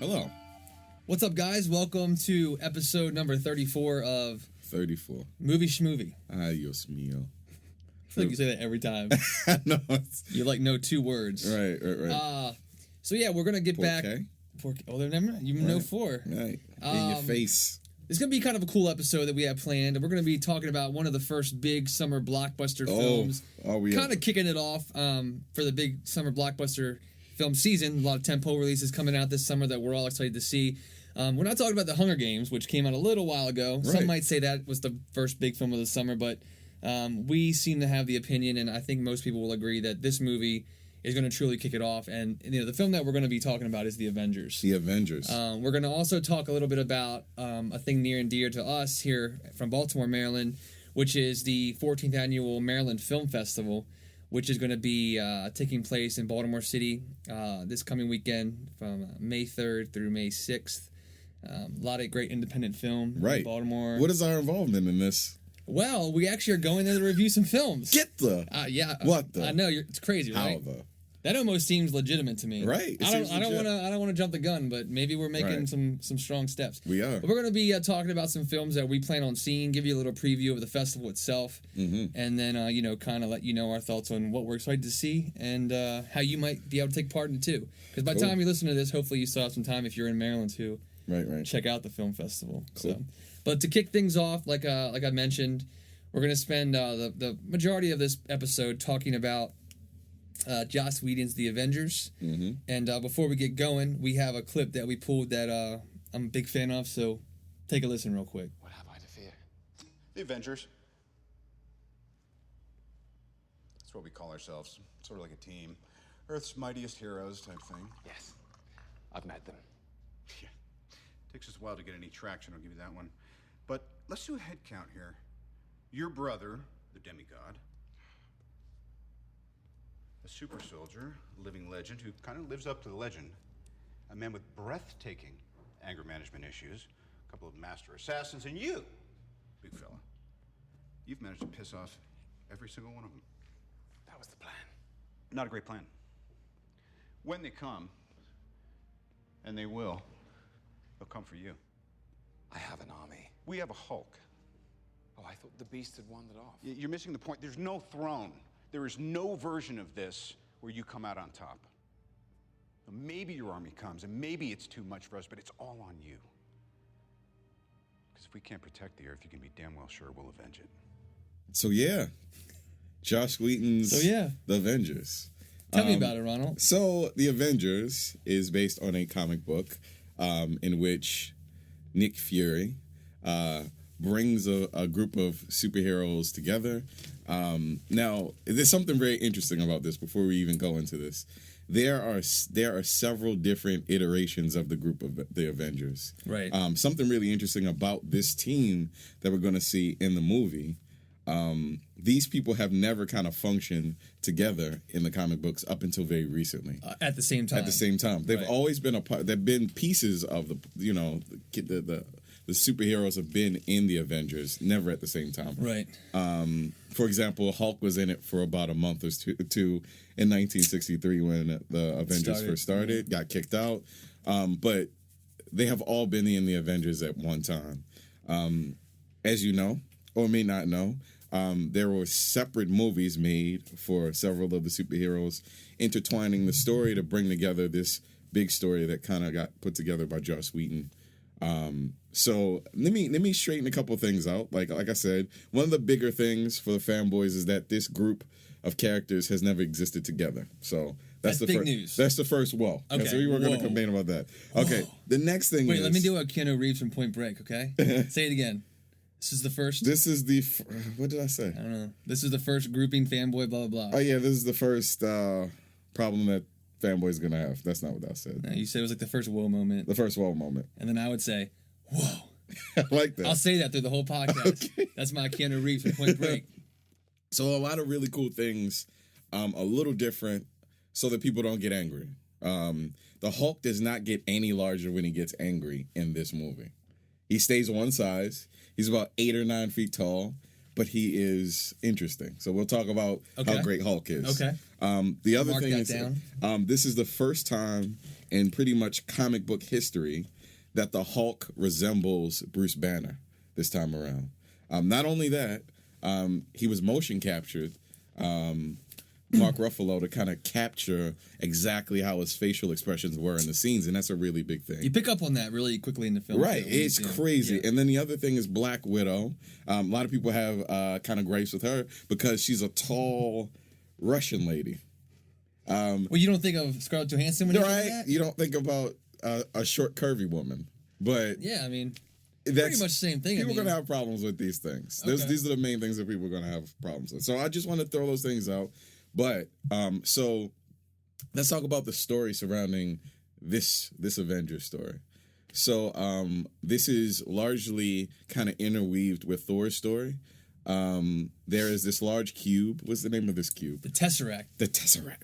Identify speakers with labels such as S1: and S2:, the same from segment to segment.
S1: Hello.
S2: What's up, guys? Welcome to episode number 34 of
S1: 34.
S2: Movie Schmovie.
S1: Ay, Dios mío.
S2: I feel like you say that every time.
S1: No,
S2: You know 2 words.
S1: Right.
S2: So yeah, we're gonna get back. Oh, they're never. You know 4.
S1: Right. In your face.
S2: It's gonna be kind of a cool episode that we have planned, and we're gonna be talking about one of the first big summer blockbuster films. Kind of kicking it off for the big summer blockbuster film season. A lot of tentpole releases coming out this summer that we're all excited to see. We're not talking about The Hunger Games, which came out a little while ago. Right. Some might say that was the first big film of the summer, but we seem to have the opinion, and I think most people will agree that this movie is going to truly kick it off. And the film that we're going to be talking about is The Avengers.
S1: The Avengers.
S2: We're going to also talk a little bit about a thing near and dear to us here from Baltimore, Maryland, which is the 14th Annual Maryland Film Festival, which is going to be taking place in Baltimore City this coming weekend from May 3rd through May 6th. A lot of great independent film in Baltimore.
S1: What is our involvement in this?
S2: Well, we actually are going there to review some films.
S1: Get the...
S2: yeah.
S1: What the...
S2: I know, it's crazy, right?
S1: How the...
S2: That almost seems legitimate to me.
S1: Right.
S2: I don't want to jump the gun, but maybe we're making some strong steps.
S1: We are.
S2: But we're going to be talking about some films that we plan on seeing, give you a little preview of the festival itself, and then kind of let you know our thoughts on what we're excited to see and how you might be able to take part in it too. Because by the time you listen to this, hopefully you still have some time if you're in Maryland to check out the film festival. Cool. So, but to kick things off, like I mentioned, we're going to spend the majority of this episode talking about Joss Whedon's The Avengers. And before we get going, we have a clip that we pulled that I'm a big fan of, so take a listen real quick.
S3: What have I to fear?
S4: The Avengers. That's what we call ourselves. Sort of like a team. Earth's mightiest heroes type thing.
S3: Yes, I've met them.
S4: Yeah. Takes us a while to get any traction, I'll give you that one. But let's do a head count here. Your brother, the demigod. A super soldier, a living legend who kind of lives up to the legend. A man with breathtaking anger management issues, a couple of master assassins, and you, big fella. You've managed to piss off every single one of them.
S3: That was the plan.
S4: Not a great plan. When they come, and they will, they'll come for you.
S3: I have an army.
S4: We have a Hulk.
S3: Oh, I thought the beast had wandered off.
S4: You're missing the point. There's no throne. There is no version of this where you come out on top. Maybe your army comes, and maybe it's too much for us, but it's all on you. Because if we can't protect the Earth, you can be damn well sure we'll avenge it.
S1: So, yeah. Joss Whedon's The Avengers.
S2: Tell me about it, Ronald.
S1: So, The Avengers is based on a comic book in which Nick Fury brings a group of superheroes together. Now, there's something very interesting about this before we even go into this. There are several different iterations of the group of the Avengers.
S2: Right.
S1: Something really interesting about this team that we're going to see in the movie. These people have never kind of functioned together in the comic books up until very recently.
S2: At the same time.
S1: They've always been a part. They've been pieces of the superheroes have been in the Avengers, never at the same time.
S2: Right.
S1: For example, Hulk was in it for about a month or two in 1963 when the Avengers first started, got kicked out. But they have all been in the Avengers at one time. As you know, or may not know, there were separate movies made for several of the superheroes, intertwining the story to bring together this big story that kind of got put together by Joss Whedon. So let me straighten a couple things out. Like I said, one of the bigger things for the fanboys is that this group of characters has never existed together. So that's the
S2: big
S1: first
S2: news.
S1: That's the first whoa.
S2: Okay.
S1: So we were going to complain about that. Okay.
S2: Whoa.
S1: The next thing is...
S2: Wait, let me do a Keanu Reeves from Point Break, okay? Say it again. This is the first...
S1: This is the... What did I say?
S2: I don't know. This is the first grouping fanboy, blah, blah, blah.
S1: Oh, yeah. This is the first problem that fanboys going to have. That's not what I said.
S2: No, you said it was like the first whoa moment.
S1: The first whoa moment.
S2: And then I would say, whoa.
S1: I like that.
S2: I'll say that through the whole podcast. Okay. That's my Keanu Reeves from Point Break.
S1: So a lot of really cool things, a little different so that people don't get angry. The Hulk does not get any larger when he gets angry in this movie. He stays one size. He's about 8 or 9 feet tall, but he is interesting. So we'll talk about how great Hulk is.
S2: Okay.
S1: The other
S2: Mark
S1: thing
S2: that
S1: is
S2: down.
S1: This is the first time in pretty much comic book history that the Hulk resembles Bruce Banner this time around. Not only that, he was motion captured, Mark Ruffalo, to kind of capture exactly how his facial expressions were in the scenes, and that's a really big thing.
S2: You pick up on that really quickly in the film.
S1: Right, it's crazy. Yeah. And then the other thing is Black Widow. A lot of people have kind of gripes with her because she's a tall Russian lady.
S2: Well, you don't think of Scarlett Johansson when you think of that?
S1: You don't think about a short, curvy woman. But
S2: yeah, I mean,
S1: that's
S2: pretty much the same thing.
S1: People are going to have problems with these things. Okay. These are the main things that people are going to have problems with. So I just want to throw those things out. But so let's talk about the story surrounding this Avengers story. So this is largely kind of interweaved with Thor's story. There is this large cube. What's the name of this cube?
S2: The Tesseract.
S1: The Tesseract.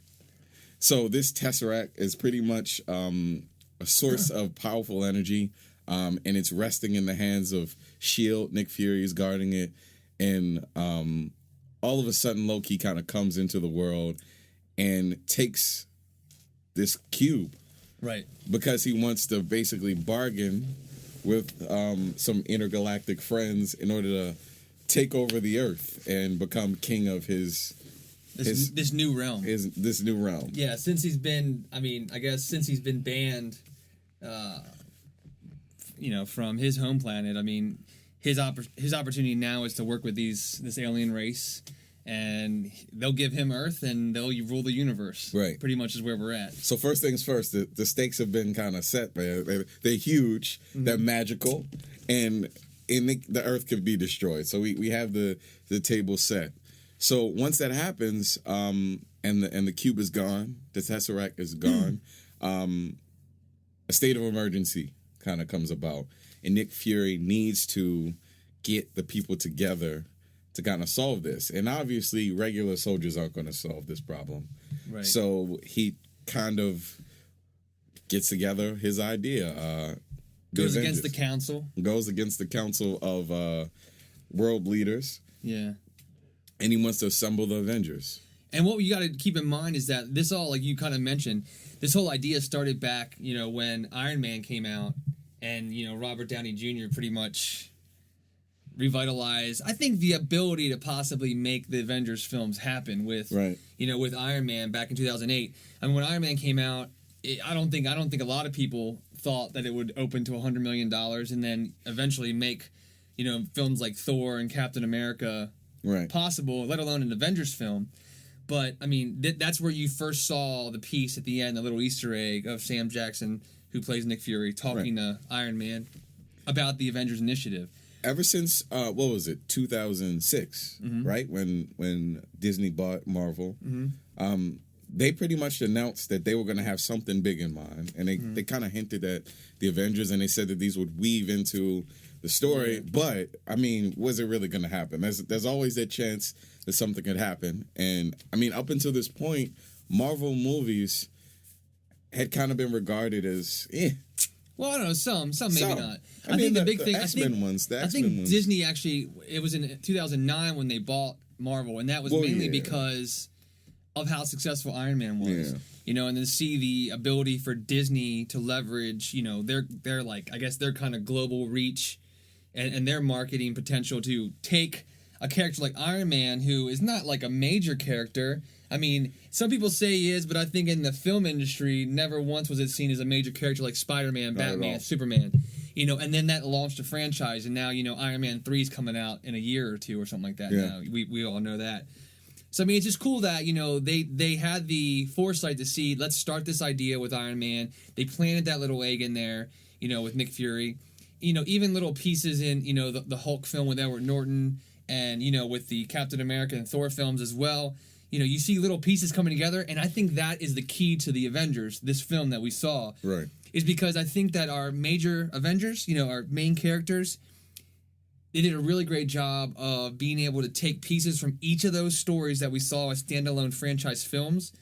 S1: So this Tesseract is pretty much a source of powerful energy, and it's resting in the hands of S.H.I.E.L.D. Nick Fury is guarding it, and all of a sudden Loki kind of comes into the world and takes this cube.
S2: Right.
S1: Because he wants to basically bargain with some intergalactic friends in order to take over the Earth and become king of this
S2: new realm.
S1: This new realm.
S2: Yeah, since he's been, since he's been banned, from his home planet. I mean, his opportunity now is to work with this alien race, and they'll give him Earth, and they'll rule the universe.
S1: Right.
S2: Pretty much is where we're at.
S1: So first things first, the stakes have been kind of set. They're huge. Mm-hmm. They're magical, and the Earth could be destroyed. So we have the table set. So once that happens, and the cube is gone, the Tesseract is gone, a state of emergency kind of comes about, and Nick Fury needs to get the people together to kind of solve this. And obviously, regular soldiers aren't going to solve this problem. Right. So he kind of gets together his idea.
S2: Goes against the council.
S1: Goes against the council of world leaders.
S2: Yeah.
S1: And he wants to assemble the Avengers.
S2: And what you got to keep in mind is that this all, like you kind of mentioned, this whole idea started back, when Iron Man came out, and Robert Downey Jr. pretty much revitalized, I think, the ability to possibly make the Avengers films happen with, with Iron Man back in 2008. I mean, when Iron Man came out, I don't think a lot of people thought that it would open to $100 million and then eventually make, films like Thor and Captain America possible, let alone an Avengers film. But, I mean, that's where you first saw the piece at the end, the little Easter egg of Sam Jackson, who plays Nick Fury, talking to Iron Man about the Avengers Initiative.
S1: Ever since, 2006, right? When Disney bought Marvel, they pretty much announced that they were going to have something big in mind. And they kind of hinted at the Avengers, and they said that these would weave into the story. But, I mean, was it really going to happen? There's always that chance that something could happen. And, I mean, up until this point, Marvel movies had kind of been regarded as,
S2: Well, I don't know, some maybe not. I
S1: mean,
S2: think the big thing,
S1: X-Men ones,
S2: I think Disney actually, it was in 2009 when they bought Marvel, and that was mainly because of how successful Iron Man was. Yeah. And then see the ability for Disney to leverage, their like, I guess their kind of global reach and their marketing potential to take a character like Iron Man, who is not like a major character. I mean, some people say he is, but I think in the film industry, never once was it seen as a major character like Spider-Man, Batman, Superman. And then that launched a franchise, and now, Iron Man 3 is coming out in a year or two or something like that now. We all know that. So, I mean, it's just cool that, they had the foresight to see, let's start this idea with Iron Man. They planted that little egg in there, with Nick Fury. Even little pieces in, the Hulk film with Edward Norton and, with the Captain America and Thor films as well. You see little pieces coming together, and I think that is the key to the Avengers, this film that we saw.
S1: Right.
S2: Is because I think that our major Avengers, our main characters, they did a really great job of being able to take pieces from each of those stories that we saw as standalone franchise films,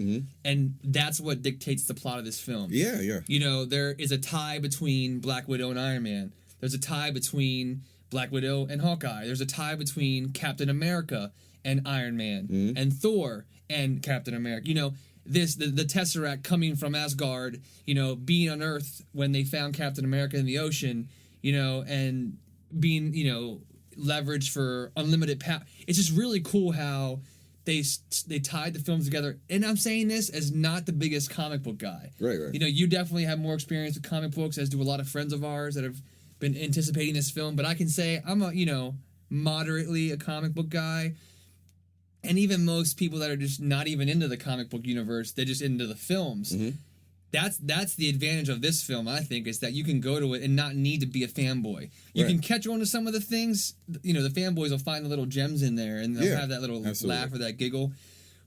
S2: and that's what dictates the plot of this film.
S1: Yeah, yeah.
S2: There is a tie between Black Widow and Iron Man. There's a tie between Black Widow and Hawkeye. There's a tie between Captain America and Iron Man and Thor and Captain America. the Tesseract coming from Asgard, you know, being on Earth when they found Captain America in the ocean, you know, and being, you know, leveraged for unlimited power. It's just really cool how they tied the films together. And I'm saying this as not the biggest comic book guy.
S1: Right.
S2: You know, you definitely have more experience with comic books, as do a lot of friends of ours that have been anticipating this film. But I can say I'm a, you know, moderately a comic book guy. And even most people that are just not even into the comic book universe, they're just into the films.
S1: Mm-hmm.
S2: That's the advantage of this film, I think, is that you can go to it and not need to be a fanboy. You can catch on to some of the things. You know, the fanboys will find the little gems in there, and they'll have that little laugh or that giggle.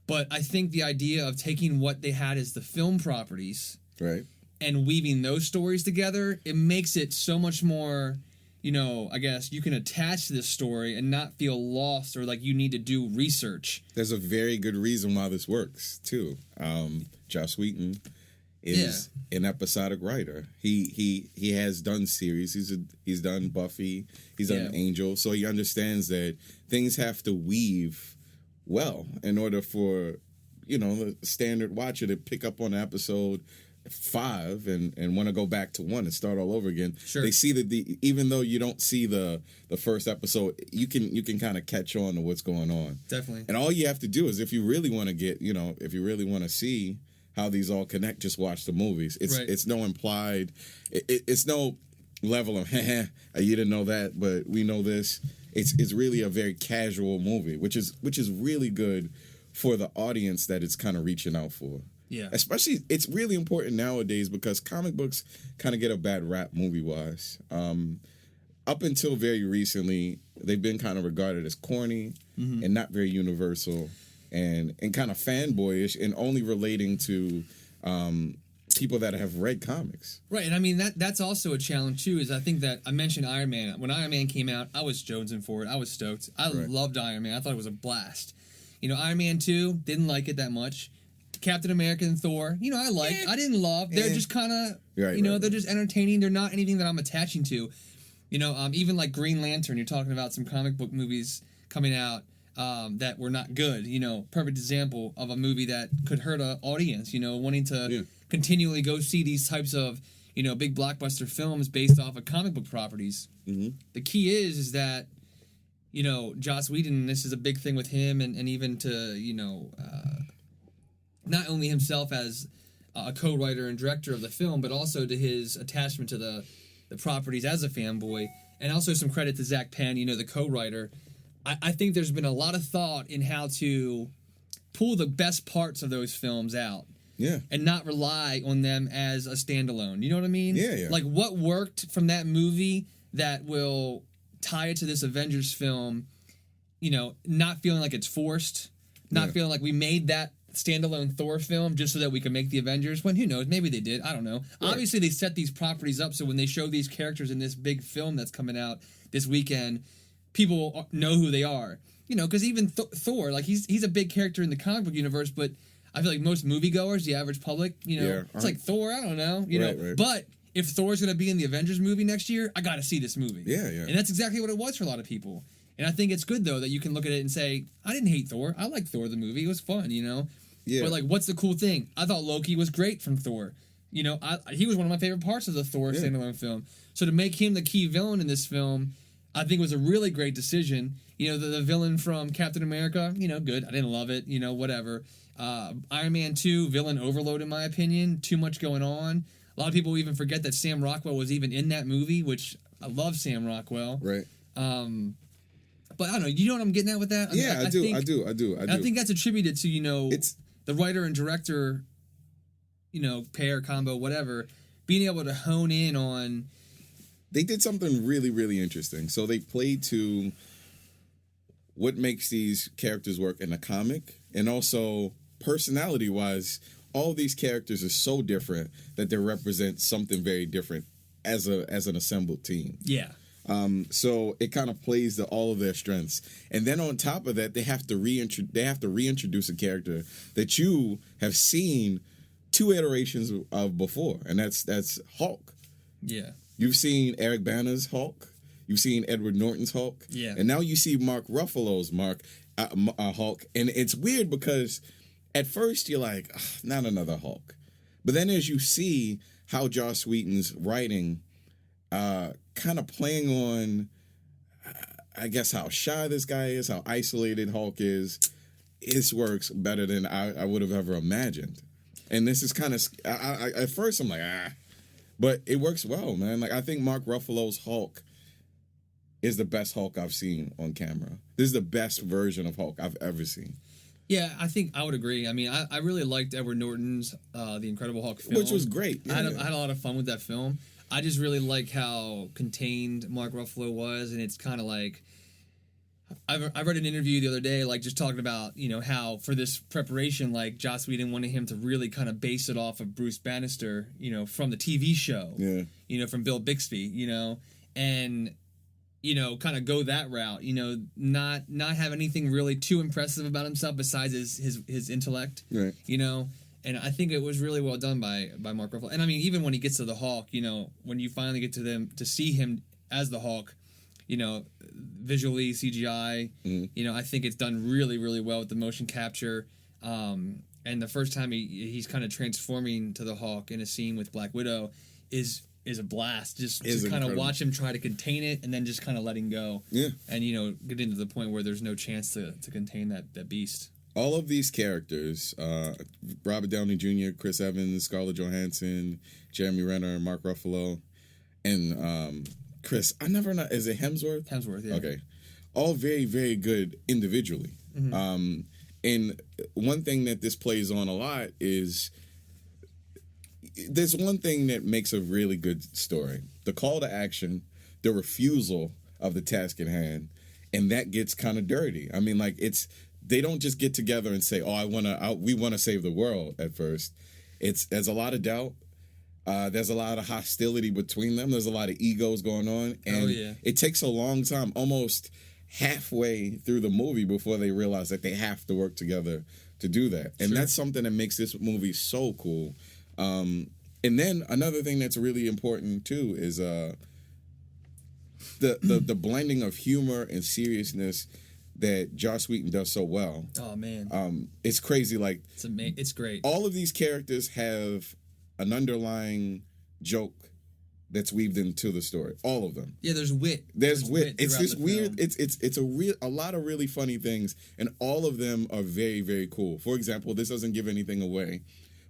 S2: But I think the idea of taking what they had as the film properties,
S1: right,
S2: and weaving those stories together, it makes it so much more, you know, I guess you can attach to this story and not feel lost or like you need to do research.
S1: There's a very good reason why this works, too. Joss Whedon is an episodic writer. He has done series. He's done Buffy. He's done Angel. So he understands that things have to weave well in order for, you know, the standard watcher to pick up on episode 5 and want to go back to 1 and start all over again.
S2: Sure.
S1: They see that even though you don't see the first episode, you can kind of catch on to what's going on.
S2: Definitely.
S1: And all you have to do is, if you really want to get, you know, if you really want to see how these all connect, just watch the movies. It's no implied, it's no level of you didn't know that, but we know this. It's really a very casual movie, which is really good for the audience that it's kind of reaching out for.
S2: Yeah.
S1: Especially, it's really important nowadays because comic books kind of get a bad rap movie-wise. Up until very recently, they've been kind of regarded as corny and not very universal and kind of fanboyish and only relating to people that have read comics.
S2: Right, and I mean, that's also a challenge, too, is I think that I mentioned Iron Man. When Iron Man came out, I was jonesing for it. I was stoked. I loved Iron Man. I thought it was a blast. You know, Iron Man 2, didn't like it that much. Captain America and Thor, you know, I didn't love. They're just kind of, they're just entertaining. They're not anything that I'm attaching to. You know, even like Green Lantern, you're talking about some comic book movies coming out that were not good. You know, perfect example of a movie that could hurt an audience, you know, wanting to continually go see these types of, you know, big blockbuster films based off of comic book properties. Mm-hmm. The key is that, you know, Joss Whedon, this is a big thing with him and even to, you know, not only himself as a co-writer and director of the film, but also to his attachment to the properties as a fanboy, and also some credit to Zach Penn, you know, the co-writer. I think there's been a lot of thought in how to pull the best parts of those films out.
S1: Yeah.
S2: And not rely on them as a standalone. You know what I mean?
S1: Yeah.
S2: Like, what worked from that movie that will tie it to this Avengers film, you know, not feeling like it's forced, not feeling like we made that standalone Thor film just so that we could make the Avengers, when who knows, maybe they did, I don't know. Right. Obviously they set these properties up so when they show these characters in this big film that's coming out this weekend, people know who they are, you know, because even Thor, like he's a big character in the comic book universe, but I feel like most moviegoers, the average public, you know, it's like Thor, I don't know, you know, but if Thor's going to be in the Avengers movie next year, I got to see this movie.
S1: Yeah.
S2: And that's exactly what it was for a lot of people. And I think it's good, though, that you can look at it and say, I didn't hate Thor. I liked Thor, the movie. It was fun, you know? Yeah. But, like, what's the cool thing? I thought Loki was great from Thor. You know, he was one of my favorite parts of the Thor standalone film. So to make him the key villain in this film, I think was a really great decision. You know, the villain from Captain America, you know, good. I didn't love it, you know, whatever. Iron Man 2, villain overload, in my opinion. Too much going on. A lot of people even forget that Sam Rockwell was even in that movie, which I love Sam Rockwell.
S1: Right.
S2: But I don't know. You know what I'm getting at with that?
S1: I do.
S2: I think that's attributed to, you know, the writer and director, you know, pair, combo, whatever, being able to hone in on.
S1: They did something really, really interesting. So they played to what makes these characters work in a comic, and also personality-wise, all these characters are so different that they represent something very different as an assembled team.
S2: Yeah.
S1: So it kind of plays to all of their strengths, and then on top of that, they have to reintroduce a character that you have seen 2 iterations of before, and that's Hulk.
S2: Yeah,
S1: you've seen Eric Bana's Hulk, you've seen Edward Norton's Hulk, and now you see Mark Ruffalo's Hulk, and it's weird because at first you're like, "Ugh, not another Hulk," but then as you see how Joss Whedon's writing, kind of playing on, I guess, how shy this guy is, how isolated Hulk is, this works better than I would have ever imagined. And this is kind of, at first I'm like, but it works well, man. Like, I think Mark Ruffalo's Hulk is the best Hulk I've seen on camera. This is the best version of Hulk I've ever seen.
S2: Yeah, I think I would agree. I mean, I really liked Edward Norton's The Incredible Hulk film.
S1: Which was great.
S2: Yeah. I had a lot of fun with that film. I just really like how contained Mark Ruffalo was, and it's kind of like, I read an interview the other day, like, just talking about, you know, how for this preparation, like, Joss Whedon wanted him to really kind of base it off of Bruce Bannister, you know, from the TV show.
S1: Yeah.
S2: You know, from Bill Bixby, you know, and, you know, kind of go that route, you know, not have anything really too impressive about himself besides his intellect,
S1: Right.
S2: you know. And I think it was really well done by Mark Ruffalo. And I mean, even when he gets to the Hulk, you know, when you finally get to see him as the Hulk, you know, visually, CGI, you know, I think it's done really, really well with the motion capture. And the first time he's kind of transforming to the Hulk in a scene with Black Widow is a blast. Just to kind of watch him try to contain it and then just kind of letting go.
S1: Yeah.
S2: And, you know, get into the point where there's no chance to contain that beast.
S1: All of these characters, Robert Downey Jr., Chris Evans, Scarlett Johansson, Jeremy Renner, Mark Ruffalo, and Chris, I never know, is it Hemsworth?
S2: Hemsworth, yeah.
S1: Okay. All very, very good individually. And one thing that this plays on a lot is there's one thing that makes a really good story. The call to action, the refusal of the task at hand, and that gets kind of dirty. I mean, like, they don't just get together and say, "Oh, we want to save the world." At first, there's a lot of doubt. There's a lot of hostility between them. There's a lot of egos going on, and it takes a long time, almost halfway through the movie, before they realize that they have to work together to do that. And that's something that makes this movie so cool. And then another thing that's really important too is the blending of humor and seriousness that Joss Whedon does so well.
S2: Oh man,
S1: it's crazy. Like,
S2: it's great.
S1: All of these characters have an underlying joke that's weaved into the story. All of them.
S2: Yeah, there's wit.
S1: There's wit. It's this weird. It's a lot of really funny things, and all of them are very, very cool. For example, this doesn't give anything away.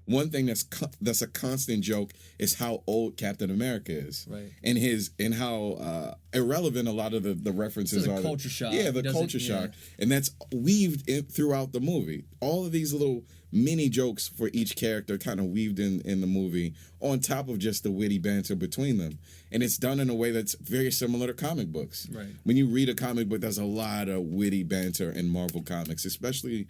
S1: One thing that's a constant joke is how old Captain America is,
S2: right?
S1: And how irrelevant a lot of the references are.
S2: Culture shock.
S1: Yeah, the culture shock, and that's weaved throughout the movie. All of these little mini jokes for each character kind of weaved in the movie, on top of just the witty banter between them, and it's done in a way that's very similar to comic books.
S2: Right.
S1: When you read a comic book, there's a lot of witty banter in Marvel comics, especially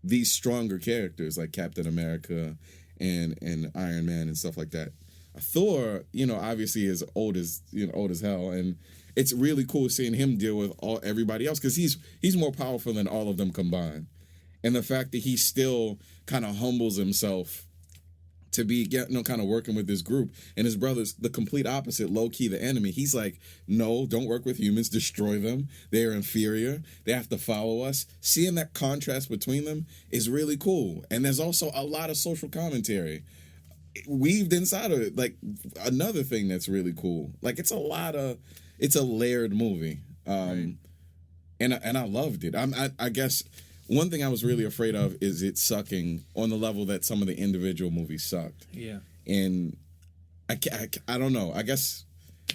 S1: these stronger characters like Captain America and Iron Man and stuff like that. Thor, you know, obviously is old as hell, and it's really cool seeing him deal with everybody else, because he's more powerful than all of them combined. And the fact that he still kind of humbles himself to be kind of working with this group, and his brother's the complete opposite, low-key the enemy. He's like, no, don't work with humans, destroy them. They're inferior. They have to follow us. Seeing that contrast between them is really cool. And there's also a lot of social commentary weaved inside of it. Like, another thing that's really cool. Like, it's a layered movie. Right. And I loved it. I guess one thing I was really afraid of is it sucking on the level that some of the individual movies sucked. Yeah. And I don't know. I guess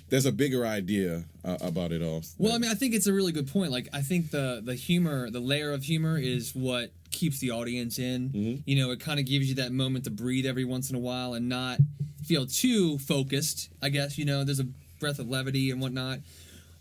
S1: there's a bigger idea about it all.
S2: Well, I mean, I think it's a really good point. Like, I think the humor, the layer of humor is what keeps the audience in. Mm-hmm. You know, it kind of gives you that moment to breathe every once in a while and not feel too focused, I guess. You know, there's a breath of levity and whatnot.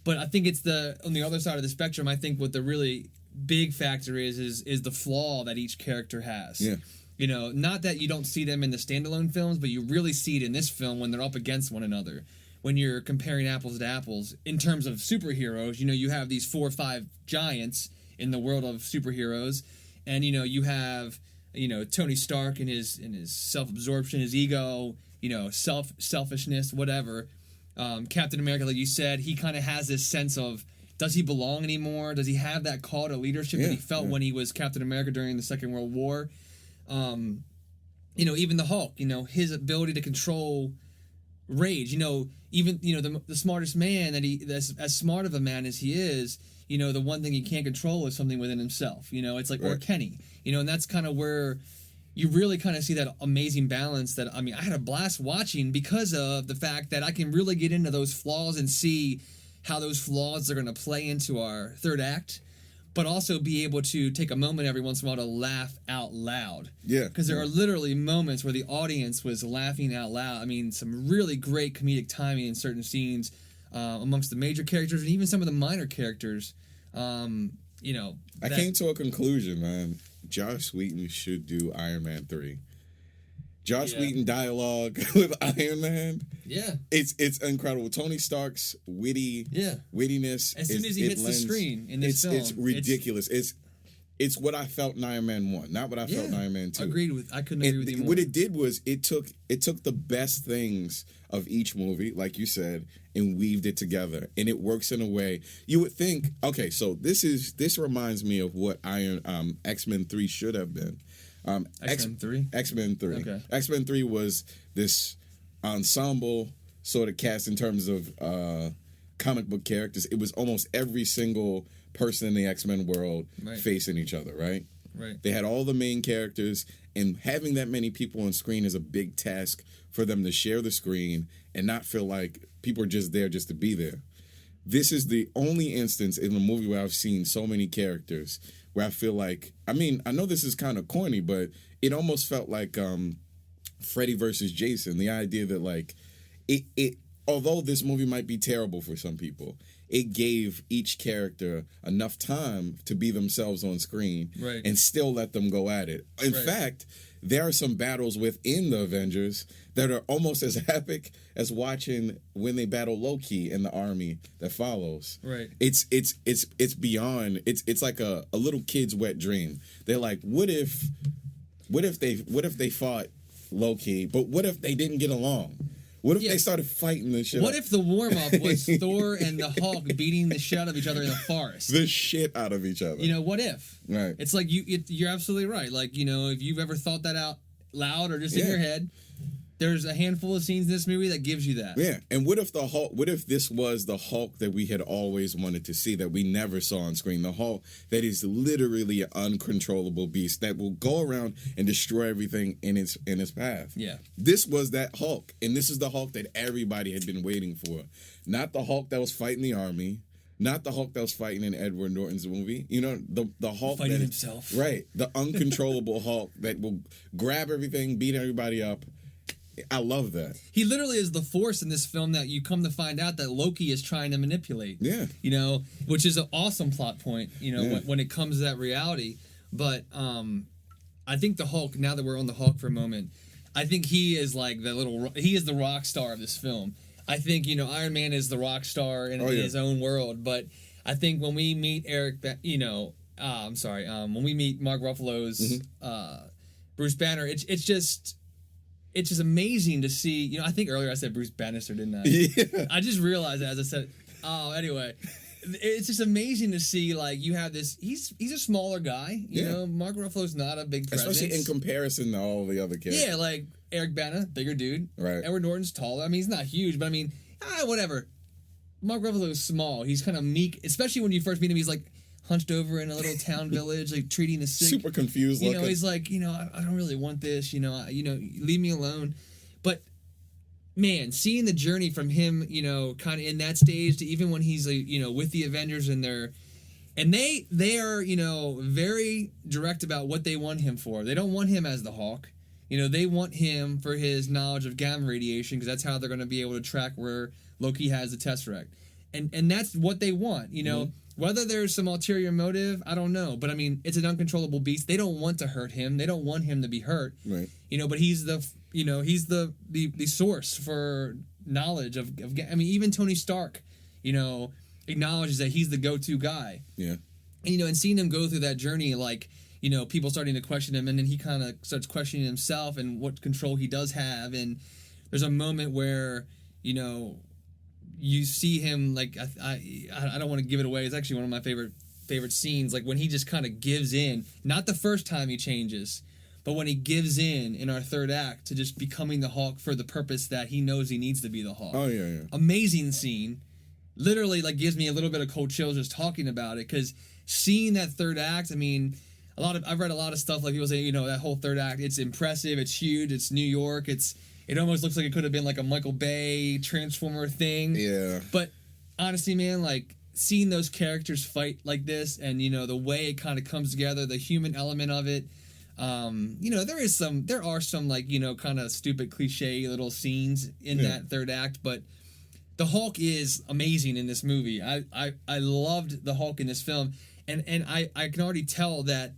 S2: But I think it's on the other side of the spectrum, I think what the really big factor is the flaw that each character has. Yeah. You know, not that you don't see them in the standalone films, but you really see it in this film when they're up against one another. When you're comparing apples to apples, in terms of superheroes, you know, you have these 4 or 5 giants in the world of superheroes, and, you know, you have, you know, Tony Stark and his self-absorption, his ego, you know, selfishness, whatever. Captain America, like you said, he kind of has this sense of, does he belong anymore? Does he have that call to leadership that he felt when he was Captain America during the Second World War? Even the Hulk, his ability to control rage, even the smartest man as smart of a man as he is, the one thing he can't control is something within himself. It's like, or Kenny, and that's kind of where you really kind of see that amazing balance that, I had a blast watching because of the fact that I can really get into those flaws and see how those flaws are going to play into our third act, but also be able to take a moment every once in a while to laugh out loud.
S1: Yeah.
S2: Because there are literally moments where the audience was laughing out loud. Some really great comedic timing in certain scenes amongst the major characters and even some of the minor characters.
S1: I came to a conclusion, man. Joss Whedon should do Iron Man 3. Joss Whedon dialogue with Iron Man.
S2: Yeah.
S1: It's incredible. Tony Stark's wittiness.
S2: As soon as he hits the screen in this film.
S1: It's ridiculous. It's what I felt in Iron Man 1, not what I felt in Iron Man 2.
S2: I couldn't agree with you more.
S1: What it did was it took the best things of each movie, like you said, and weaved it together. And it works in a way you would think, okay, so this reminds me of what X-Men 3 should have been.
S2: X-Men 3?
S1: X-Men 3.
S2: Okay.
S1: X-Men 3 was this ensemble sort of cast in terms of comic book characters. It was almost every single person in the X-Men world facing each other, right?
S2: Right.
S1: They had all the main characters, and having that many people on screen is a big task for them to share the screen and not feel like people are just there just to be there. This is the only instance in a movie where I've seen so many characters where I feel like, I know this is kind of corny, but it almost felt like Freddy versus Jason. The idea that like it although this movie might be terrible for some people, it gave each character enough time to be themselves on screen and still let them go at it. In fact, there are some battles within the Avengers that are almost as epic as watching when they battle Loki and the army that follows.
S2: Right.
S1: It's beyond. It's like a little kid's wet dream. They're like, what if they fought Loki, but what if they didn't get along? What if they started fighting the shit?
S2: What if the warm-up was Thor and the Hulk beating the shit out of each other in the forest?
S1: The shit out of each other.
S2: What if?
S1: Right.
S2: It's like you're absolutely right. Like, if you've ever thought that out loud or just in your head, there's a handful of scenes in this movie that gives you that.
S1: Yeah. And what if this was the Hulk that we had always wanted to see that we never saw on screen? The Hulk that is literally an uncontrollable beast that will go around and destroy everything in its path.
S2: Yeah.
S1: This was that Hulk, and this is the Hulk that everybody had been waiting for. Not the Hulk that was fighting the army, not the Hulk that was fighting in Edward Norton's movie. The Hulk
S2: fighting himself.
S1: Right. The uncontrollable Hulk that will grab everything, beat everybody up. I love that.
S2: He literally is the force in this film that you come to find out that Loki is trying to manipulate.
S1: Yeah.
S2: Which is an awesome plot point, when it comes to that reality. But I think the Hulk, now that we're on the Hulk for a moment, I think he is like he is the rock star of this film. I think, Iron Man is the rock star in his own world. But I think when we meet when we meet Mark Ruffalo's Bruce Banner, it's just amazing to see. I think earlier I said Bruce Bannister, didn't I?
S1: Yeah.
S2: I just realized that as I said. Oh, anyway, it's just amazing to see. Like, you have this. He's a smaller guy. You know, Mark Ruffalo's not a big presence,
S1: especially in comparison to all the other characters.
S2: Yeah, like Eric Bana, bigger dude.
S1: Right.
S2: Edward Norton's taller. He's not huge, but whatever. Mark Ruffalo is small. He's kind of meek, especially when you first meet him. He's like hunched over in a little town village, like treating the sick.
S1: Super confused looking.
S2: He's like, I don't really want this, leave me alone. But man, seeing the journey from him, kind of in that stage to even when he's with the Avengers and they are, very direct about what they want him for. They don't want him as the Hawk. They want him for his knowledge of gamma radiation, because that's how they're going to be able to track where Loki has the Tesseract. And that's what they want, Mm-hmm. Whether there's some ulterior motive, I don't know. But, it's an uncontrollable beast. They don't want to hurt him. They don't want him to be hurt.
S1: Right.
S2: But he's he's the source for knowledge of even Tony Stark, acknowledges that he's the go-to guy.
S1: Yeah.
S2: And seeing him go through that journey, like, people starting to question him, and then he kind of starts questioning himself and what control he does have. And there's a moment where, you see him, like, I don't want to give it away. It's actually one of my favorite scenes, like when he just kind of gives in. Not the first time he changes, but when he gives in our third act to just becoming the Hulk for the purpose that he knows he needs to be the Hulk.
S1: Oh, yeah.
S2: Amazing scene. Literally, like, gives me a little bit of cold chills just talking about it, because seeing that third act, I mean, I've read a lot of stuff, like people say, that whole third act, it's impressive, it's huge, it's New York, it almost looks like it could have been like a Michael Bay Transformer thing.
S1: Yeah.
S2: There honestly, man, like, seeing those characters fight like this, and the way it kind of comes together, the human element of it, there are some like kind of stupid cliche little scenes in that third act, but the Hulk is amazing in this movie. I loved the Hulk in this film, and I can already tell that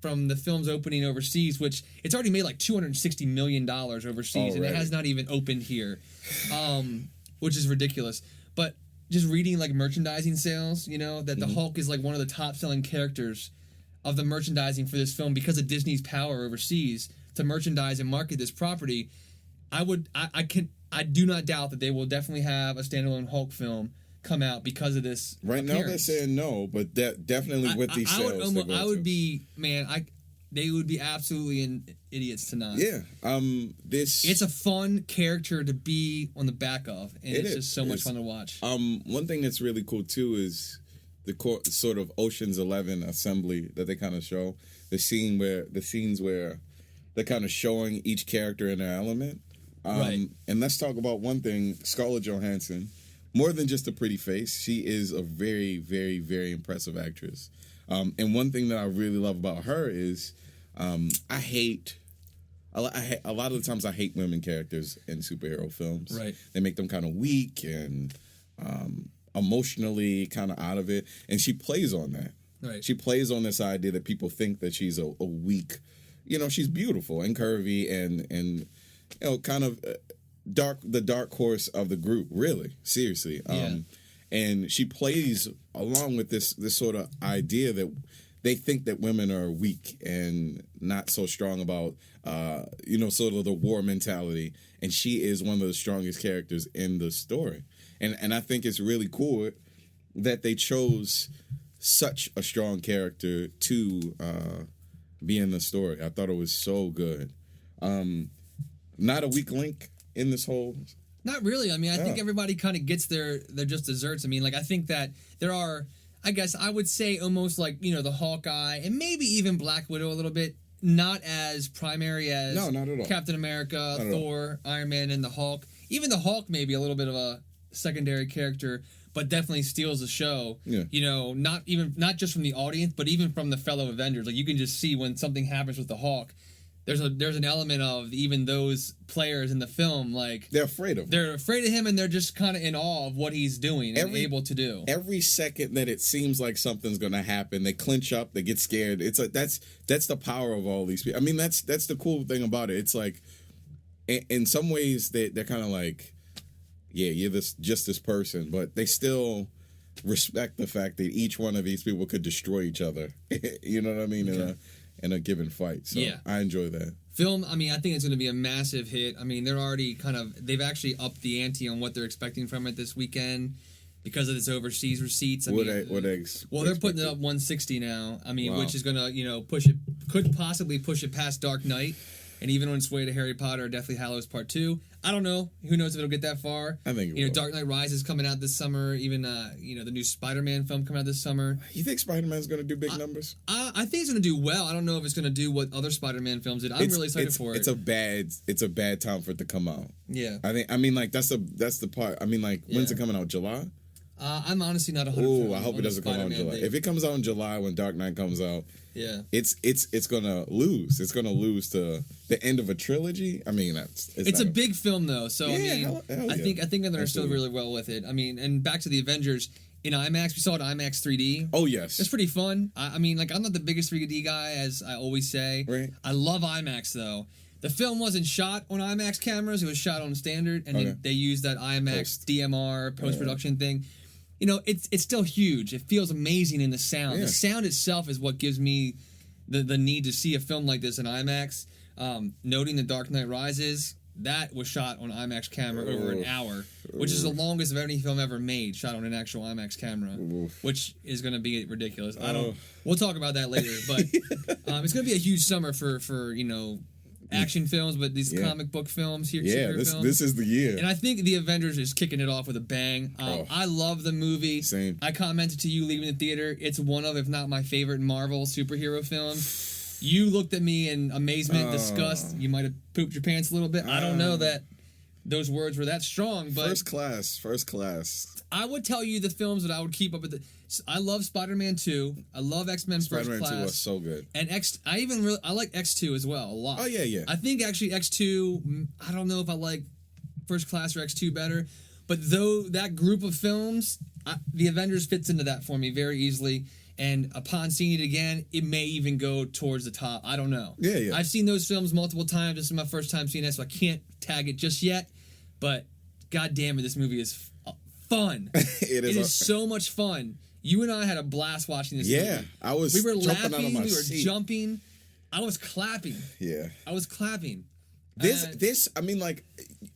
S2: from the film's opening overseas, which it's already made like $260 million overseas, and it has not even opened here, which is ridiculous. But just reading like merchandising sales, that the Hulk is like one of the top selling characters of the merchandising for this film because of Disney's power overseas to merchandise and market this property. I do not doubt that they will definitely have a standalone Hulk film come out because of this.
S1: Right now they're saying no, but definitely with these sales,
S2: they would be absolutely idiots to not.
S1: Yeah,
S2: it's a fun character to be on the back of, and it's just so much fun to watch.
S1: One thing that's really cool too is the sort of Ocean's 11 assembly that they kind of show, the scenes where they're kind of showing each character in their element.
S2: Right.
S1: And let's talk about one thing, Scarlett Johansson. More than just a pretty face, she is a very, very, very impressive actress. And one thing that I really love about her is I hate a lot of the times I hate women characters in superhero films.
S2: Right.
S1: They make them kind of weak and emotionally kind of out of it. And she plays on that.
S2: Right.
S1: She plays on this idea that people think that she's a weak, she's beautiful and curvy and kind of the dark horse of the group, really, seriously. And she plays along with this sort of idea that they think that women are weak and not so strong about, sort of the war mentality. And she is one of the strongest characters in the story. And I think it's really cool that they chose such a strong character to be in the story. I thought it was so good. Not a weak link in this whole...
S2: Not really. I mean, I think everybody kind of gets their just desserts. I mean, like, I think that there are, I guess I would say almost like, the Hawkeye and maybe even Black Widow a little bit, not as primary as
S1: not at all.
S2: Captain America, Thor, Iron Man, and the Hulk. Even the Hulk may be a little bit of a secondary character, but definitely steals the show.
S1: Yeah.
S2: Not just from the audience, but even from the fellow Avengers. Like, you can just see when something happens with the Hulk, there's an element of even those players in the film, like,
S1: they're afraid of him.
S2: They're afraid of him, and they're just kind of in awe of what he's doing and able to do.
S1: Every second that it seems like something's going to happen, they clinch up, they get scared. It's like that's the power of all these people. I mean, that's the cool thing about it. It's like, in some ways, they're kind of like, yeah, you're just this person, but they still respect the fact that each one of these people could destroy each other. You know what I mean? Okay. In a given fight. So yeah. I enjoy that.
S2: Film, I mean, I think it's going to be a massive hit. I mean, they've actually upped the ante on what they're expecting from it this weekend because of its overseas receipts. They're putting it up 160 now. I mean, which is going to, could possibly push it past Dark Knight. And even on its way to Harry Potter, Deathly Hallows Part 2. I don't know. Who knows if it'll get that far?
S1: I think it will.
S2: Dark Knight Rises coming out this summer. Even, the new Spider-Man film coming out this summer.
S1: You think Spider-Man's going to do big numbers?
S2: I think it's going to do well. I don't know if it's going to do what other Spider-Man films did. I'm really excited for it.
S1: It's a bad time for it to come out.
S2: Yeah.
S1: I mean, that's the part. I mean, like, when's it coming out? July?
S2: I'm honestly not 100%.
S1: Oh, I hope it doesn't come out in July. If it comes out in July when Dark Knight comes out, it's gonna lose. It's gonna lose to the end of a trilogy. I mean, it's a
S2: big film though. So I mean,
S1: hell
S2: I think they're gonna still really well with it. I mean, and back to the Avengers in IMAX. We saw it IMAX 3D.
S1: Oh yes,
S2: it's pretty fun. I mean, like, I'm not the biggest 3D guy, as I always say.
S1: Right.
S2: I love IMAX though. The film wasn't shot on IMAX cameras. It was shot on standard, and they used that IMAX DMR post-production thing. It's still huge. It feels amazing in the sound. Yeah. The sound itself is what gives me the need to see a film like this in IMAX. Noting The Dark Knight Rises, That was shot on IMAX camera over an hour, which is the longest of any film ever made, shot on an actual IMAX camera, which is going to be ridiculous. We'll talk about that later, but it's going to be a huge summer for action films, but these comic book films here.
S1: This is the year,
S2: and I think the Avengers is kicking it off with a bang. I love the movie.
S1: Same.
S2: I commented to you leaving the theater. It's one of, if not my favorite Marvel superhero films. You looked at me in amazement, disgust. You might have pooped your pants a little bit. I don't know that those words were that strong, but
S1: first class.
S2: I would tell you the films that I would keep up with. I love Spider-Man 2. I love X-Men First Class.
S1: Spider-Man 2 was so good.
S2: And I like X2 as well a lot.
S1: Oh yeah.
S2: I think actually X2. I don't know if I like First Class or X2 better, but though that group of films, the Avengers fits into that for me very easily. And upon seeing it again, it may even go towards the top. I don't know.
S1: Yeah.
S2: I've seen those films multiple times. This is my first time seeing it, so I can't tag it just yet. But God damn it, this movie is fun. It is so much fun. You and I had a blast watching this movie.
S1: We
S2: were
S1: jumping
S2: laughing,
S1: out of my
S2: we were
S1: seat.
S2: jumping. I was clapping.
S1: Yeah.
S2: I was clapping.
S1: I mean, like,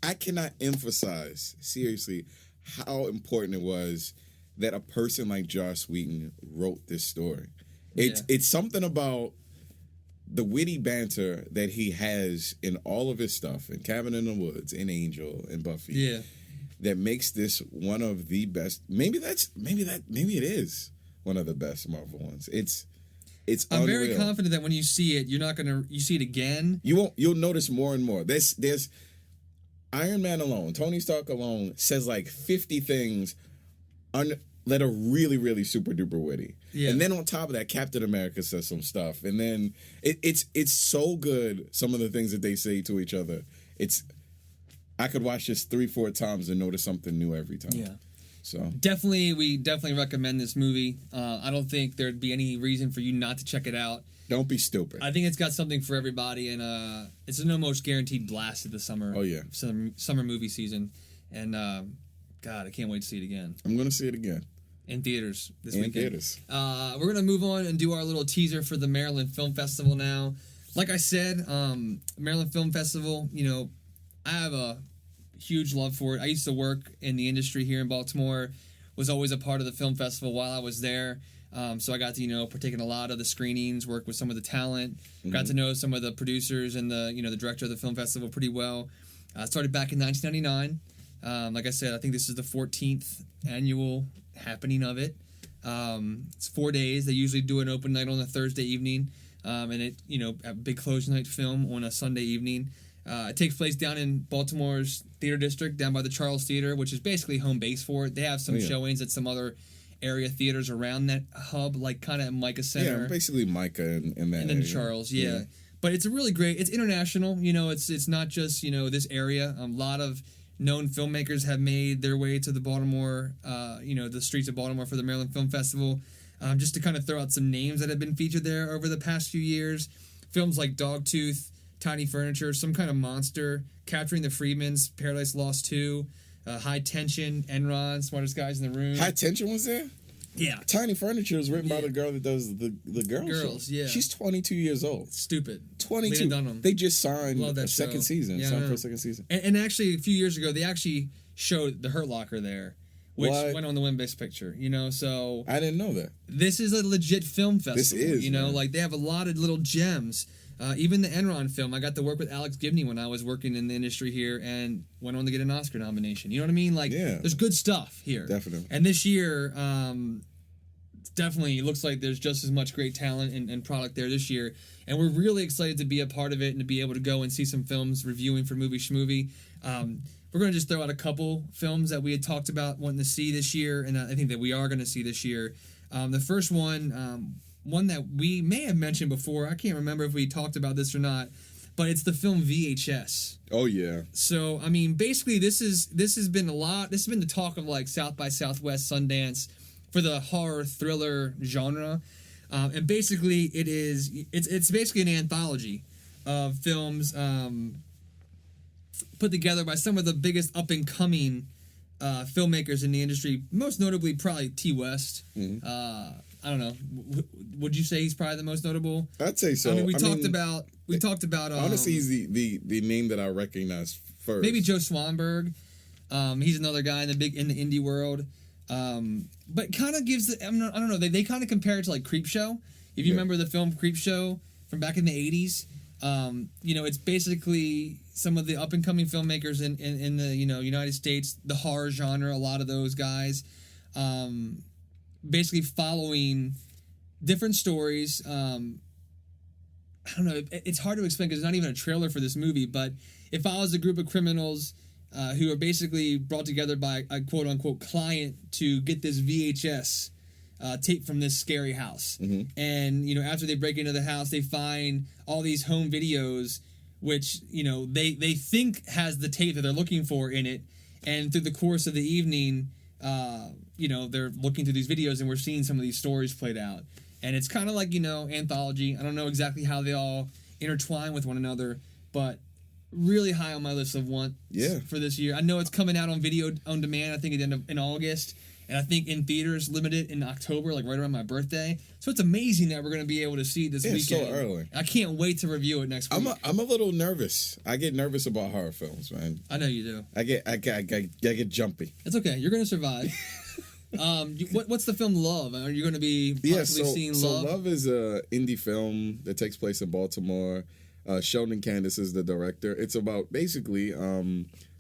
S1: I cannot emphasize seriously how important it was that a person like Joss Whedon wrote this story. It's something about the witty banter that he has in all of his stuff, in Cabin in the Woods, in Angel, and Buffy.
S2: Yeah.
S1: That makes this one of the best. Maybe it is one of the best Marvel ones. It's
S2: I'm
S1: unreal.
S2: very confident that when you see it, you see it again.
S1: You'll notice more and more. There's Iron Man alone, Tony Stark alone says like 50 things that are really, really super duper witty. Yeah. And then on top of that, Captain America says some stuff. And then it's so good, some of the things that they say to each other. I could watch this 3-4 times and notice something new every time. Yeah. So
S2: we definitely recommend this movie. I don't think there'd be any reason for you not to check it out.
S1: Don't be stupid.
S2: I think it's got something for everybody, and it's an almost guaranteed blast of the summer.
S1: Oh yeah,
S2: summer movie season, and God, I can't wait to see it again.
S1: I'm gonna see it again
S2: in theaters this weekend.
S1: Theaters.
S2: We're gonna move on and do our little teaser for the Maryland Film Festival now. Like I said, Maryland Film Festival. You know, I have a huge love for it. I used to work in the industry here in Baltimore. Was always a part of the film festival while I was there. So I got to, partake in a lot of the screenings, work with some of the talent, got to know some of the producers and the director of the film festival pretty well. Started back in 1999. Like I said, I think this is the 14th annual happening of it. It's 4 days. They usually do an open night on a Thursday evening, and a big closing night film on a Sunday evening. It takes place down in Baltimore's theater district, down by the Charles Theater, which is basically home base for it. They have some showings at some other area theaters around that hub, like kind of Micah Center.
S1: Yeah, basically Micah and that.
S2: And then Charles, yeah. But it's a really great. It's international. It's not just this area. A lot of known filmmakers have made their way to the Baltimore, the streets of Baltimore for the Maryland Film Festival. Just to kind of throw out some names that have been featured there over the past few years, films like Dogtooth, Tiny Furniture, Some Kind of Monster, Capturing the Freedmans, Paradise Lost 2. High Tension, Enron, Smartest Guys in the Room.
S1: High Tension was there?
S2: Yeah.
S1: Tiny Furniture is written by the girl that does the girls show.
S2: Yeah.
S1: She's 22 years old.
S2: Stupid.
S1: 22. They just signed a second season.
S2: Yeah,
S1: signed for a second season.
S2: And actually, a few years ago, they actually showed The Hurt Locker there, which went on the Win Best Picture. So
S1: I didn't know that.
S2: This is a legit film festival.
S1: This is, man.
S2: Like they have a lot of little gems. Even the Enron film, I got to work with Alex Gibney when I was working in the industry here and went on to get an Oscar nomination. You know what I mean? Like, there's good stuff here.
S1: Definitely.
S2: And this year, definitely looks like there's just as much great talent and product there this year. And we're really excited to be a part of it and to be able to go and see some films reviewing for Movie Schmovie. We're going to just throw out a couple films that we had talked about wanting to see this year, and I think that we are going to see this year. The first one that we may have mentioned before, I can't remember if we talked about this or not, but it's the film VHS.
S1: Oh yeah.
S2: So I mean, basically, this has been a lot. This has been the talk of like South by Southwest, Sundance, for the horror thriller genre, and basically it's basically an anthology of films put together by some of the biggest up and coming filmmakers in the industry. Most notably, probably T. West. I don't know. Would you say he's probably the most notable?
S1: I'd say so.
S2: I mean, we talked about.
S1: Honestly, he's the name that I recognize first.
S2: Maybe Joe Swanberg. He's another guy in the indie world. But kind of gives I don't know. They kind of compare it to like Creepshow. If you remember the film Creepshow from back in the 80s, it's basically some of the up and coming filmmakers in the United States, the horror genre. A lot of those guys, basically following different stories. I don't know. It's hard to explain because there's not even a trailer for this movie, but it follows a group of criminals who are basically brought together by a quote-unquote client to get this VHS tape from this scary house. Mm-hmm. And, after they break into the house, they find all these home videos, which, they think has the tape that they're looking for in it. And through the course of the evening, they're looking through these videos and we're seeing some of these stories played out. And it's kind of like, anthology. I don't know exactly how they all intertwine with one another, but really high on my list of wants for this year. I know it's coming out on video on demand, I think at the end of in August, and I think in theaters limited in October, like right around my birthday. So it's amazing that we're going to be able to see this weekend.
S1: So early.
S2: I can't wait to review it next week.
S1: I'm a little nervous. I get nervous about horror films, man.
S2: I know you do.
S1: I get jumpy.
S2: It's okay. You're going to survive. What's the film Love? Are you going to be possibly seeing Love?
S1: So Love is a indie film that takes place in Baltimore. Sheldon Candace is the director. It's about basically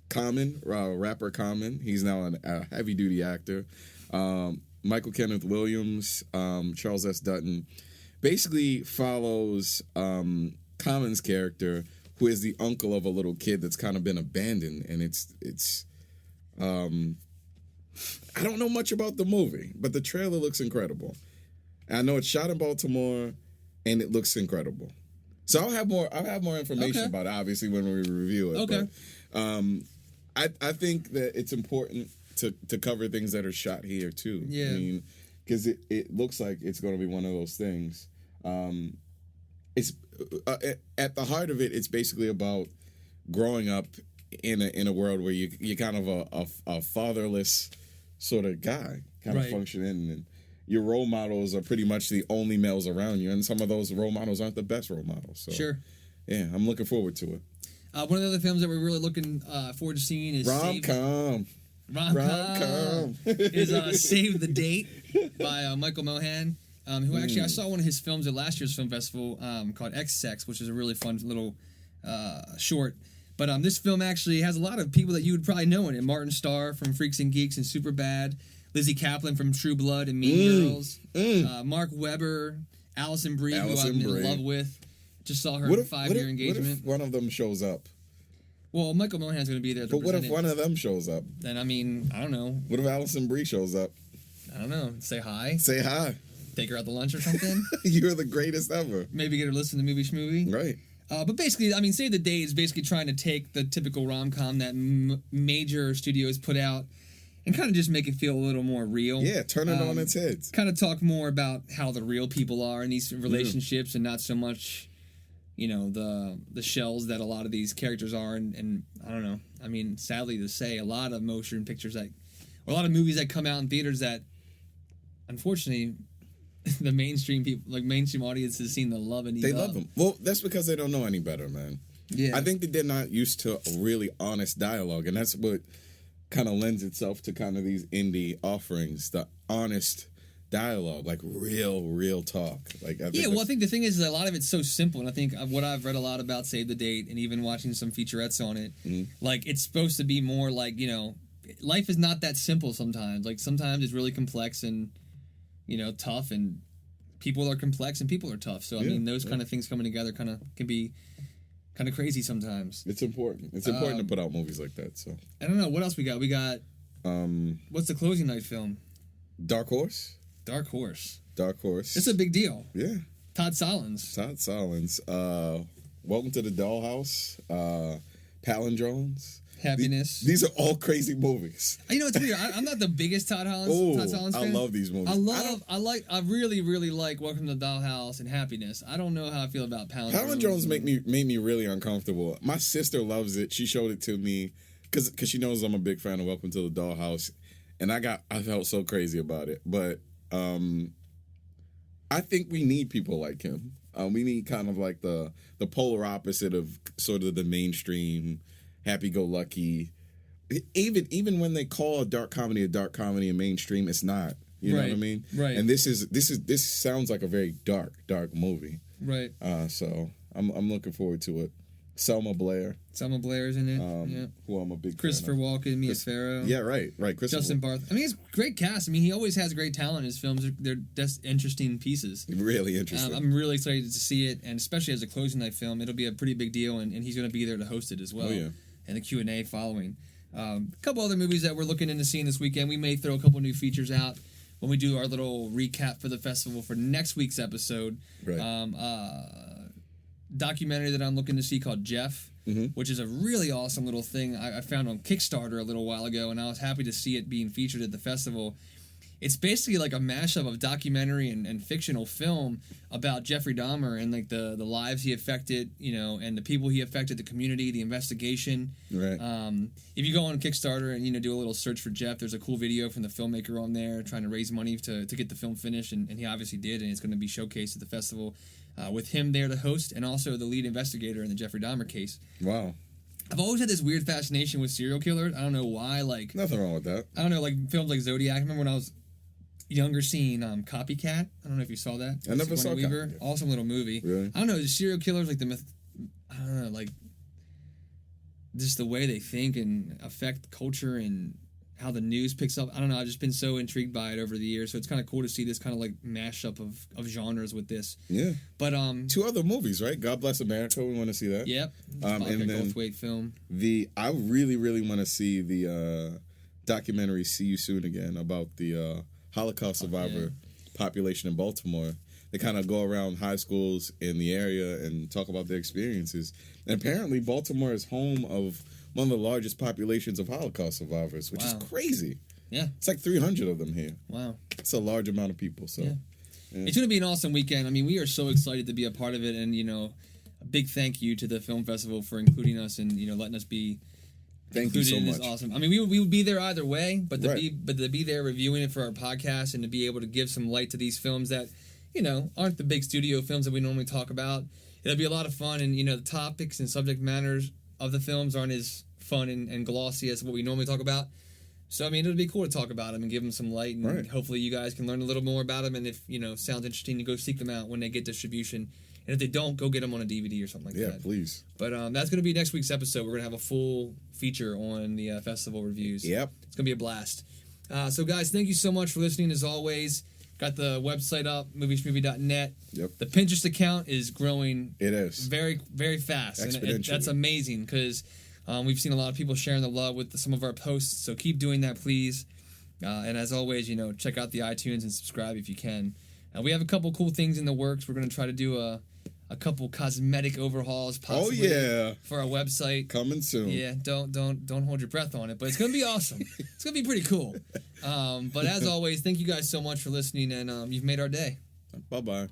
S1: Common, rapper Common. He's now a heavy-duty actor. Michael Kenneth Williams, Charles S. Dutton. Basically follows Common's character, who is the uncle of a little kid that's kind of been abandoned. And it's I don't know much about the movie, but the trailer looks incredible. I know it's shot in Baltimore, and it looks incredible. So I'll have more information about it, obviously, when we review it.
S2: Okay.
S1: But, I think that it's important to cover things that are shot here too.
S2: Yeah.
S1: I mean, because it looks like it's going to be one of those things. It's at the heart of it. It's basically about growing up in a world where you're kind of a fatherless sort of guy, kind of functioning, and your role models are pretty much the only males around you, and some of those role models aren't the best role models. So,
S2: sure.
S1: Yeah, I'm looking forward to it.
S2: One of the other films that we're really looking forward to seeing is
S1: Rom-com
S2: is Save the Date by Michael Mohan, who actually I saw one of his films at last year's film festival called X-Sex, which is a really fun little short. But this film actually has a lot of people that you would probably know in it. Martin Starr from Freaks and Geeks and Superbad, Lizzie Kaplan from True Blood and Mean Girls, Mark Webber, Alison Brie, who I'm in love with. Just saw her 5-year engagement.
S1: What if one of them shows up?
S2: Well, Michael Mohan's going to be there.
S1: But what if one of them shows up?
S2: Then, I don't know.
S1: What if Alison Brie shows up?
S2: I don't know. Say hi.
S1: Say hi.
S2: Take her out to lunch or something.
S1: You're the greatest ever.
S2: Maybe get her to listen to Movie Schmovie.
S1: Right.
S2: But basically, Save the Date is basically trying to take the typical rom-com that major studios put out and kind of just make it feel a little more real.
S1: Yeah, turn it on its head.
S2: Kind of talk more about how the real people are in these relationships and not so much, the shells that a lot of these characters are. And I don't know. Sadly to say, a lot of motion pictures or a lot of movies that come out in theaters that, unfortunately, the mainstream people, like mainstream audience, has seen the love and
S1: they love them. Well, that's because they don't know any better, man.
S2: Yeah,
S1: I think that they're not used to a really honest dialogue, and that's what kind of lends itself to kind of these indie offerings, the honest dialogue, like real talk. Like, I
S2: think the thing is that a lot of it's so simple, and I think what I've read a lot about Save the Date, and even watching some featurettes on it, like it's supposed to be more like life is not that simple sometimes. Like sometimes it's really complex and tough, and people are complex and people are tough. So those kind of things coming together kind of can be kind of crazy sometimes.
S1: It's important. It's important to put out movies like that. So
S2: I don't know what else we got. We got what's the closing night film?
S1: Dark Horse.
S2: It's a big deal.
S1: Yeah.
S2: Todd Solondz.
S1: Welcome to the Dollhouse. Palindromes.
S2: Happiness.
S1: These are all crazy movies.
S2: It's weird. I'm not the biggest Todd Solondz fan.
S1: I love these movies.
S2: I really, really like Welcome to the Dollhouse and Happiness. I don't know how I feel about Palindromes.
S1: Palindromes made me really uncomfortable. My sister loves it. She showed it to me because she knows I'm a big fan of Welcome to the Dollhouse, and I felt so crazy about it. But I think we need people like him. We need kind of like the polar opposite of sort of the mainstream, happy-go-lucky. Even when they call a dark comedy and mainstream, it's not. You know what I mean?
S2: Right.
S1: And this sounds like a very dark movie.
S2: Right.
S1: So I'm looking forward to it. Selma Blair.
S2: Selma Blair's in it. Yeah.
S1: Who I'm a big
S2: Christopher
S1: fan of.
S2: Walken, Mia Farrow.
S1: Yeah, right.
S2: Justin Barth. I mean, it's a great cast. I mean, he always has great talent in his films. They're just interesting pieces.
S1: Really interesting.
S2: I'm really excited to see it, and especially as a closing night film, it'll be a pretty big deal, and he's going to be there to host it as well.
S1: Oh, yeah.
S2: And the Q&A following. A couple other movies that we're looking into seeing this weekend. We may throw a couple new features out when we do our little recap for the festival for next week's episode.
S1: Right.
S2: Documentary that I'm looking to see called Jeff, which is a really awesome little thing I found on Kickstarter a little while ago, and I was happy to see it being featured at the festival. It's basically like a mashup of documentary and fictional film about Jeffrey Dahmer and like the lives he affected, and the people he affected, the community, the investigation.
S1: Right.
S2: If you go on Kickstarter and do a little search for Jeff, there's a cool video from the filmmaker on there trying to raise money to get the film finished, and he obviously did, and it's going to be showcased at the festival with him there to host, and also the lead investigator in the Jeffrey Dahmer case.
S1: Wow.
S2: I've always had this weird fascination with serial killers. I don't know why. Like
S1: Nothing wrong with that.
S2: I don't know, like films like Zodiac. I remember when I was younger seeing Copycat. I don't know if you saw that.
S1: I never saw
S2: Weaver.
S1: Copycat.
S2: Awesome little movie.
S1: Really?
S2: I don't know, the serial killers, like I don't know, like just the way they think and affect culture and how the news picks up. I don't know, I've just been so intrigued by it over the years. So it's kind of cool to see this kind of like mashup of genres with this.
S1: Yeah.
S2: But
S1: 2 other movies, right? God Bless America. We want to see that.
S2: Yep.
S1: And then
S2: Goldthwait film.
S1: I really want to see the documentary "See You Soon Again" about the Holocaust survivor population in Baltimore. They kind of go around high schools in the area and talk about their experiences. And apparently, Baltimore is home of one of the largest populations of Holocaust survivors, which is crazy.
S2: Yeah.
S1: It's like 300 of them here.
S2: Wow.
S1: It's a large amount of people. So,
S2: It's going to be an awesome weekend. I mean, we are so excited to be a part of it, and a big thank you to the film festival for including us and letting us be.
S1: Thank you so much.
S2: Is awesome. I mean, we would be there either way, but to
S1: Right.
S2: be there reviewing it for our podcast and to be able to give some light to these films that aren't the big studio films that we normally talk about. It'll be a lot of fun, and the topics and subject matters of the films aren't as fun and glossy as what we normally talk about. So I mean, it'll be cool to talk about them and give them some light, and hopefully you guys can learn a little more about them. And if sounds interesting, to go seek them out when they get distribution. And if they don't, go get them on a DVD or something like that.
S1: Yeah, please.
S2: But that's going to be next week's episode. We're going to have a full feature on the festival reviews.
S1: Yep.
S2: It's going to be a blast. So, guys, thank you so much for listening, as always. Got the website up, movieschmovie.net.
S1: Yep.
S2: The Pinterest account is growing.
S1: It is.
S2: Very, very fast.
S1: Exponentially.
S2: And that's amazing because we've seen a lot of people sharing the love with some of our posts. So keep doing that, please. And as always, check out the iTunes and subscribe if you can. We have a couple cool things in the works. We're going to try to do a couple cosmetic overhauls possibly for our website.
S1: Coming soon.
S2: Yeah, don't hold your breath on it, but it's going to be awesome. It's going to be pretty cool. But as always, thank you guys so much for listening, and you've made our day.
S1: Bye-bye.